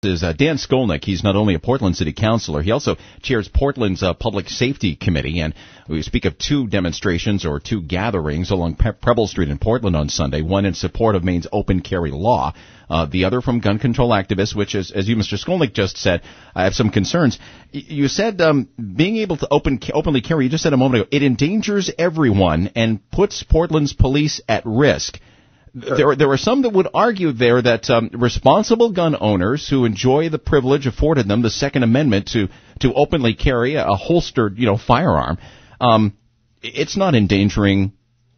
Is Dan Skolnik. He's not only a Portland City Councilor, he also chairs Portland's Public Safety Committee, and we speak of two demonstrations or two gatherings along Preble Street in Portland on Sunday, one in support of Maine's open carry law, the other from gun control activists, which is, as you, Mr. Skolnik, just said, I have some concerns. You said being able to openly carry, you just said a moment ago, it endangers everyone and puts Portland's police at risk. There are some that would argue there that responsible gun owners who enjoy the privilege afforded them, the Second Amendment, to openly carry a holstered, firearm, it's not endangering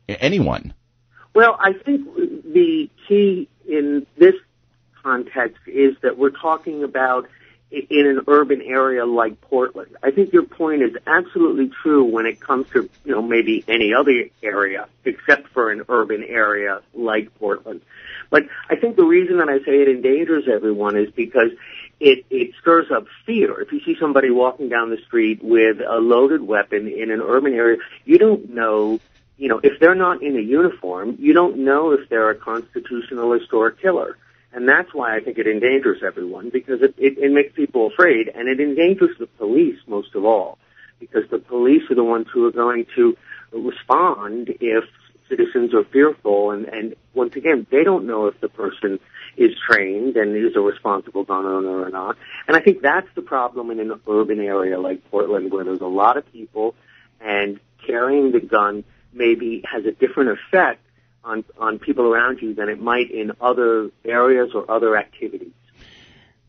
anyone. Well, I think the key in this context is that we're talking about in an urban area like Portland. I think your point is absolutely true when it comes to, maybe any other area except for an urban area like Portland. But I think the reason that I say it endangers everyone is because it stirs up fear. If you see somebody walking down the street with a loaded weapon in an urban area, you don't know, if they're not in a uniform, you don't know if they're a constitutionalist or a killer. And that's why I think it endangers everyone, because it makes people afraid, and it endangers the police most of all, because the police are the ones who are going to respond if citizens are fearful, and once again, they don't know if the person is trained and is a responsible gun owner or not. And I think that's the problem in an urban area like Portland, where there's a lot of people, and carrying the gun maybe has a different effect on people around you than it might in other areas or other activities.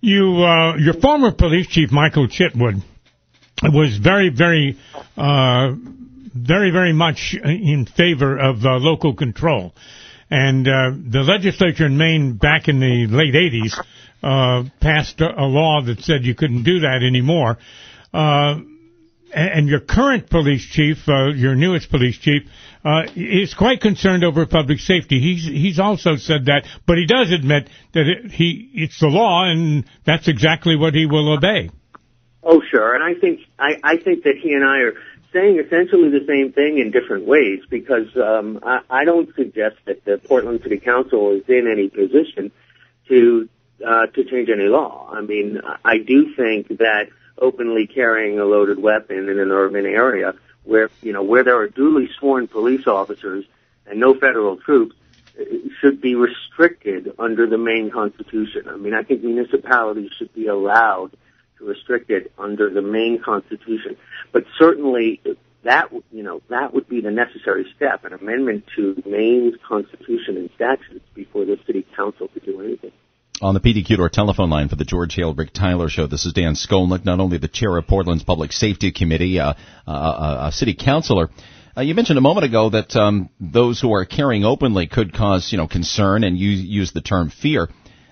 Your former police chief, Michael Chitwood, was very, very much in favor of local control. And the legislature in Maine back in the late 80s passed a law that said you couldn't do that anymore. And your current police chief, your newest police chief, is quite concerned over public safety. He's also said that, but he does admit that it's the law, and that's exactly what he will obey. Oh, sure, and I think that he and I are saying essentially the same thing in different ways, because I don't suggest that the Portland City Council is in any position to change any law. I mean, I do think that openly carrying a loaded weapon in an urban area where there are duly sworn police officers and no federal troops should be restricted under the Maine Constitution. I mean, I think municipalities should be allowed to restrict it under the Maine Constitution. But certainly that would be the necessary step, an amendment to Maine's Constitution and statutes before the City Council could do anything. On the PDQ telephone line for the George Hale, Rick Tyler Show, this is Dan Skolnik, not only the chair of Portland's Public Safety Committee, a city councilor. You mentioned a moment ago that those who are carrying openly could cause, concern, and you use the term fear.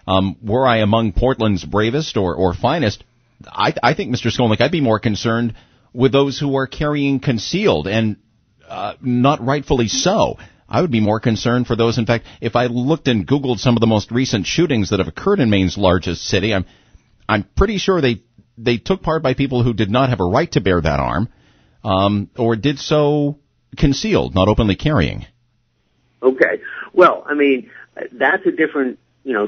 Were I among Portland's bravest or finest, I think, Mr. Skolnik, I'd be more concerned with those who are carrying concealed, and not rightfully so. I would be more concerned for those. In fact, if I looked and Googled some of the most recent shootings that have occurred in Maine's largest city, I'm pretty sure they took part by people who did not have a right to bear that arm, or did so concealed, not openly carrying. Okay. Well, I mean, that's a different,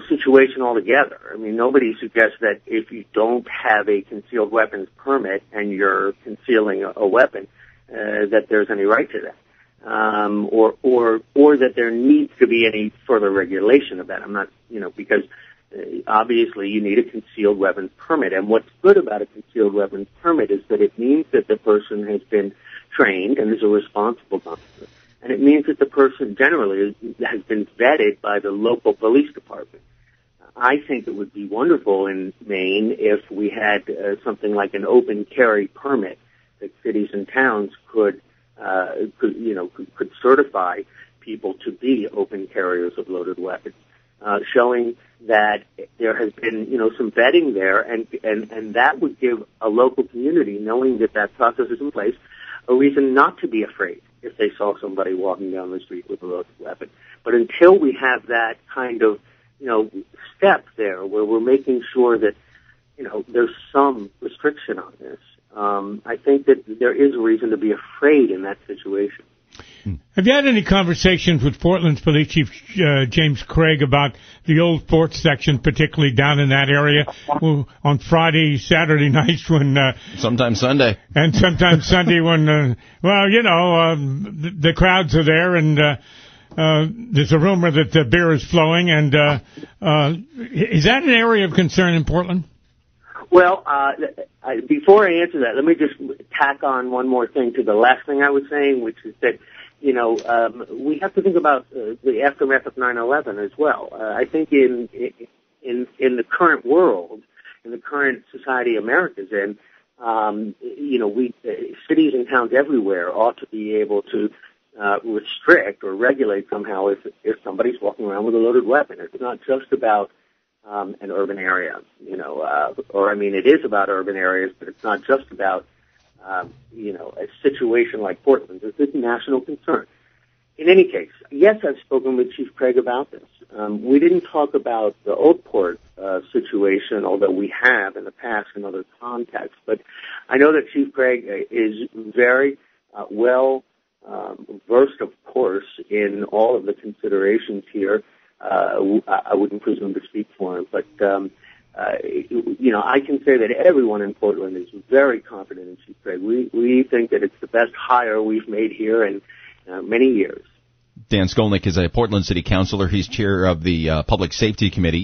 situation altogether. I mean, nobody suggests that if you don't have a concealed weapons permit and you're concealing a weapon, that there's any right to that. Or that there needs to be any further regulation of that. I'm not, because obviously you need a concealed weapons permit. And what's good about a concealed weapons permit is that it means that the person has been trained and is a responsible officer. And it means that the person generally has been vetted by the local police department. I think it would be wonderful in Maine if we had something like an open carry permit that cities and towns could certify people to be open carriers of loaded weapons, showing that there has been, some vetting there, and that would give a local community, knowing that process is in place, a reason not to be afraid if they saw somebody walking down the street with a loaded weapon. But until we have that kind of, step there where we're making sure that, there's some restriction on this, I think that there is a reason to be afraid in that situation. Have you had any conversations with Portland's Police Chief James Craig about the Old Fort section, particularly down in that area, on Friday, Saturday nights when... sometimes Sunday. And sometimes Sunday when, the crowds are there and there's a rumor that the beer is flowing. And is that an area of concern in Portland? Well, before I answer that, let me just tack on one more thing to the last thing I was saying, which is that, we have to think about the aftermath of 9/11 as well. I think in the current world, in the current society America's in, cities and towns everywhere ought to be able to restrict or regulate somehow if somebody's walking around with a loaded weapon. It's not just about an urban area, it is about urban areas, but it's not just about, a situation like Portland. This is a national concern. In any case, yes, I've spoken with Chief Craig about this. We didn't talk about the Old Port situation, although we have in the past in other contexts. But I know that Chief Craig is very well versed, of course, in all of the considerations here. I wouldn't presume to speak for him, but I can say that everyone in Portland is very confident in Chief Craig. We think that it's the best hire we've made here in many years. Dan Skolnik is a Portland City Councilor. He's chair of the Public Safety Committee.